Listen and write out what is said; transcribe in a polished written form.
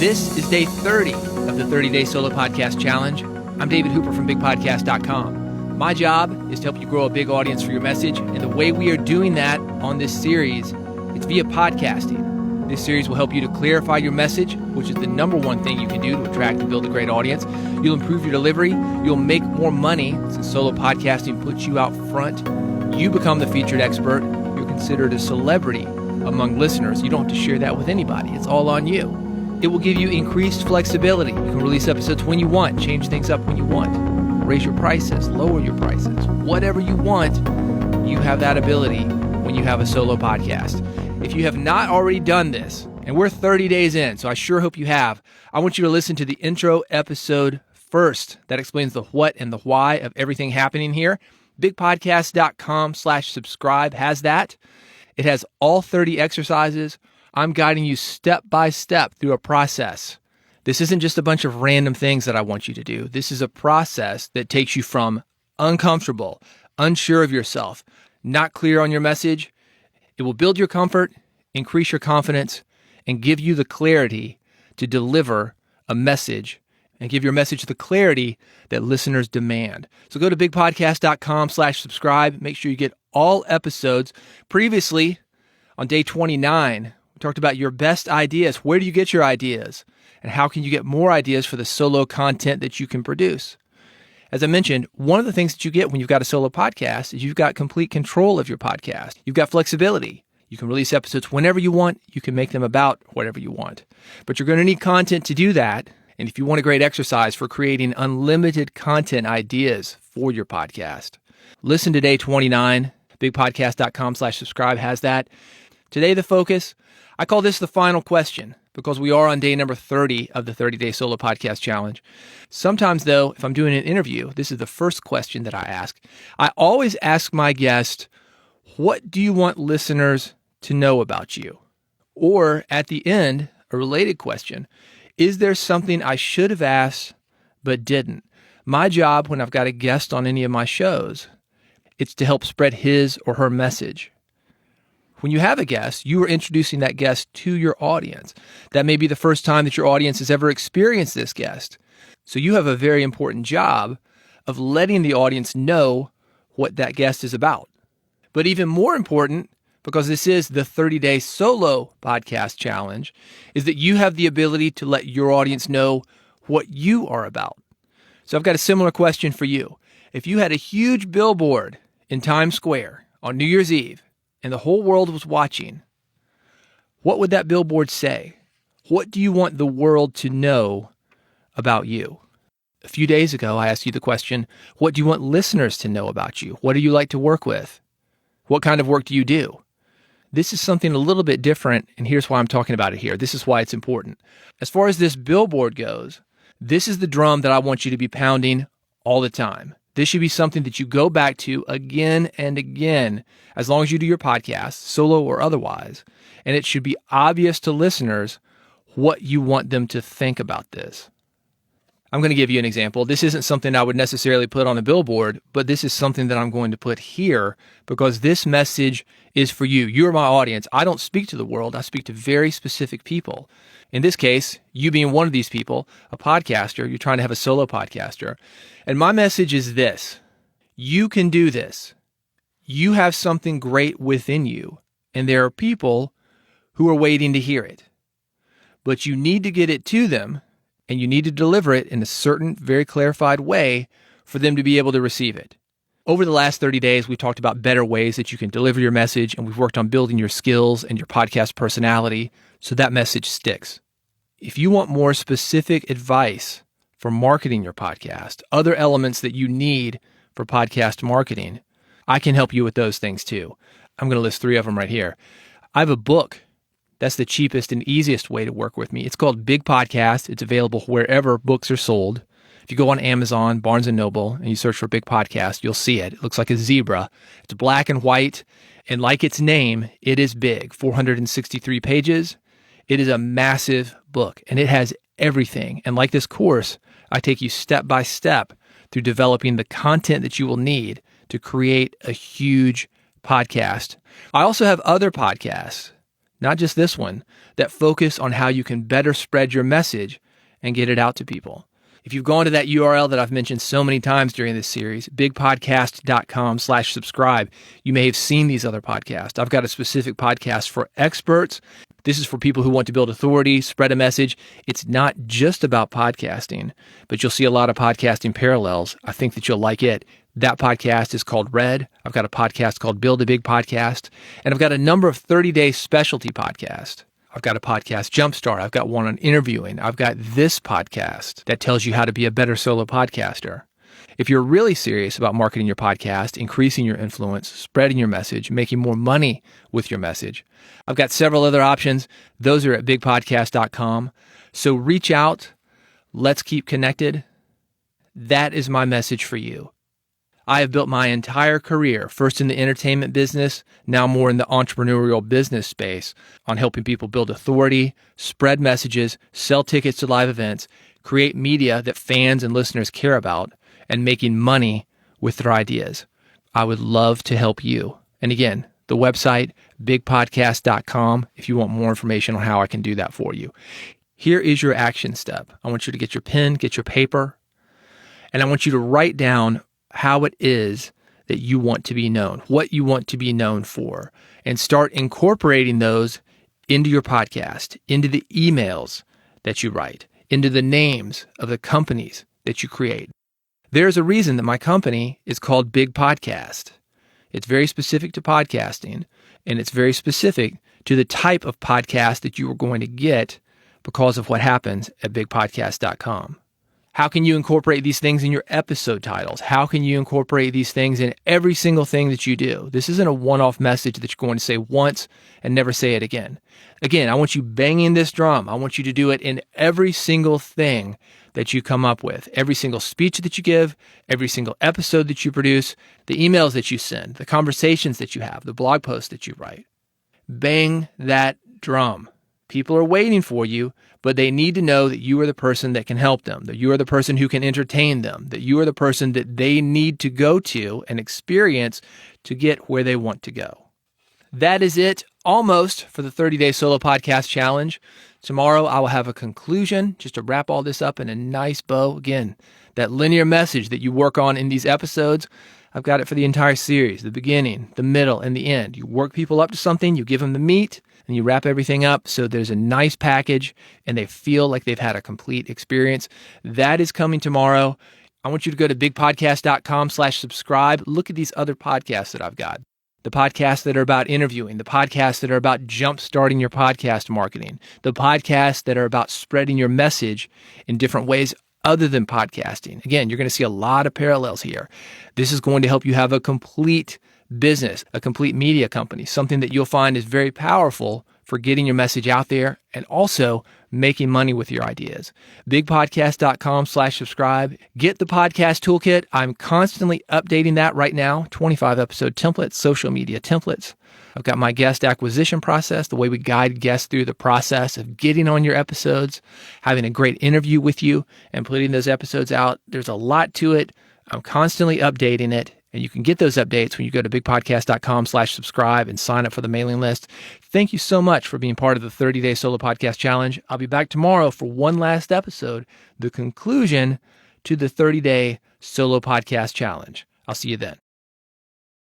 This is day 30 of the 30-Day Solo Podcast Challenge. I'm David Hooper from BigPodcast.com. My job is to help you grow a big audience for your message, and the way we are doing that on this series, it's via podcasting. This series will help you to clarify your message, which is the number one thing you can do to attract and build a great audience. You'll improve your delivery. You'll make more money since solo podcasting puts you out front. You become the featured expert. You're considered a celebrity among listeners. You don't have to share that with anybody. It's all on you. It will give you increased flexibility. You can release episodes when you want, change things up when you want, raise your prices, lower your prices, whatever you want. You have that ability when you have a solo podcast. If you have not already done this, and we're 30 days in, so I sure hope you have, I want you to listen to the intro episode first. That explains the what and the why of everything happening here. BigPodcast.com/subscribe has that. It has all 30 exercises. I'm guiding you step by step through a process. This isn't just a bunch of random things that I want you to do. This is a process that takes you from uncomfortable, unsure of yourself, not clear on your message. It will build your comfort, increase your confidence, and give you the clarity to deliver a message and give your message the clarity that listeners demand. So go to bigpodcast.com/subscribe. Make sure you get all episodes. Previously, on day 29, we talked about your best ideas. Where do you get your ideas? And how can you get more ideas for the solo content that you can produce? As I mentioned, one of the things that you get when you've got a solo podcast is you've got complete control of your podcast. You've got flexibility. You can release episodes whenever you want. You can make them about whatever you want. But you're going to need content to do that. And if you want a great exercise for creating unlimited content ideas for your podcast, listen to day 29. BigPodcast.com/subscribe has that. Today, the focus, I call this the final question because we are on day number 30 of the 30-Day Solo Podcast Challenge. Sometimes, though, if I'm doing an interview, this is the first question that I ask. I always ask my guest, what do you want listeners to know about you? Or at the end, a related question, is there something I should have asked but didn't? My job when I've got a guest on any of my shows, it's to help spread his or her message. When you have a guest, you are introducing that guest to your audience. That may be the first time that your audience has ever experienced this guest. So you have a very important job of letting the audience know what that guest is about. But even more important, because this is the 30-Day Solo Podcast Challenge, is that you have the ability to let your audience know what you are about. So I've got a similar question for you. If you had a huge billboard in Times Square on New Year's Eve and the whole world was watching, what would that billboard say? What do you want the world to know about you? A few days ago, I asked you the question, what do you want listeners to know about you? What do you like to work with? What kind of work do you do? This is something a little bit different, and here's why I'm talking about it here. This is why it's important. As far as this billboard goes, this is the drum that I want you to be pounding all the time. This should be something that you go back to again and again, as long as you do your podcast, solo or otherwise. And it should be obvious to listeners what you want them to think about this. I'm going to give you an example. This isn't something I would necessarily put on a billboard, but this is something that I'm going to put here because this message is for you. You're my audience. I don't speak to the world. I speak to very specific people. In this case, you being one of these people, a podcaster, you're trying to have a solo podcaster. And my message is this. You can do this. You have something great within you, and there are people who are waiting to hear it. But you need to get it to them, and you need to deliver it in a certain, very clarified way for them to be able to receive it. Over the last 30 days, we've talked about better ways that you can deliver your message, and we've worked on building your skills and your podcast personality so that message sticks. If you want more specific advice for marketing your podcast, other elements that you need for podcast marketing, I can help you with those things too. I'm going to list 3 of them right here. I have a book. That's the cheapest and easiest way to work with me. It's called Big Podcast. It's available wherever books are sold. If you go on Amazon, Barnes & Noble, and you search for Big Podcast, you'll see it. It looks like a zebra. It's black and white, and like its name, it is big. 463 pages. It is a massive book, and it has everything. And like this course, I take you step by step through developing the content that you will need to create a huge podcast. I also have other podcasts not just this one, that focus on how you can better spread your message and get it out to people. If you've gone to that URL that I've mentioned so many times during this series, bigpodcast.com/subscribe, you may have seen these other podcasts. I've got a specific podcast for experts. This is for people who want to build authority, spread a message. It's not just about podcasting, but you'll see a lot of podcasting parallels. I think that you'll like it. That podcast is called Red. I've got a podcast called Build a Big Podcast, and I've got a number of 30-day specialty podcasts. I've got a podcast, Jumpstart. I've got one on interviewing. I've got this podcast that tells you how to be a better solo podcaster. If you're really serious about marketing your podcast, increasing your influence, spreading your message, making more money with your message, I've got several other options. Those are at bigpodcast.com. So reach out. Let's keep connected. That is my message for you. I have built my entire career, first in the entertainment business, now more in the entrepreneurial business space, on helping people build authority, spread messages, sell tickets to live events, create media that fans and listeners care about, and making money with their ideas. I would love to help you. And again, the website, bigpodcast.com, if you want more information on how I can do that for you. Here is your action step. I want you to get your pen, get your paper, and I want you to write down how it is that you want to be known, what you want to be known for, and start incorporating those into your podcast, into the emails that you write, into the names of the companies that you create. There's a reason that my company is called Big Podcast. It's very specific to podcasting, and it's very specific to the type of podcast that you are going to get because of what happens at bigpodcast.com. How can you incorporate these things in your episode titles? How can you incorporate these things in every single thing that you do? This isn't a one-off message that you're going to say once and never say it again. Again, I want you banging this drum. I want you to do it in every single thing that you come up with, every single speech that you give, every single episode that you produce, the emails that you send, the conversations that you have, the blog posts that you write. Bang that drum. People are waiting for you, but they need to know that you are the person that can help them, that you are the person who can entertain them, that you are the person that they need to go to and experience to get where they want to go. That is it, almost, for the 30-Day Solo Podcast Challenge. Tomorrow, I will have a conclusion, just to wrap all this up in a nice bow. Again, that linear message that you work on in these episodes, I've got it for the entire series, the beginning, the middle, and the end. You work people up to something, you give them the meat, and you wrap everything up so there's a nice package and they feel like they've had a complete experience. That is coming tomorrow. I want you to go to bigpodcast.com/subscribe. Look at these other podcasts that I've got. The podcasts that are about interviewing, the podcasts that are about jump-starting your podcast marketing, the podcasts that are about spreading your message in different ways other than podcasting. Again, you're going to see a lot of parallels here. This is going to help you have a complete business, a complete media company, something that you'll find is very powerful for getting your message out there and also making money with your ideas. Bigpodcast.com/subscribe. Get the podcast toolkit. I'm constantly updating that right now. 25 episode templates, social media templates. I've got my guest acquisition process, the way we guide guests through the process of getting on your episodes, having a great interview with you, and putting those episodes out. There's a lot to it. I'm constantly updating it. And you can get those updates when you go to bigpodcast.com/subscribe and sign up for the mailing list. Thank you so much for being part of the 30-Day Solo Podcast Challenge. I'll be back tomorrow for one last episode, the conclusion to the 30-Day Solo Podcast Challenge. I'll see you then.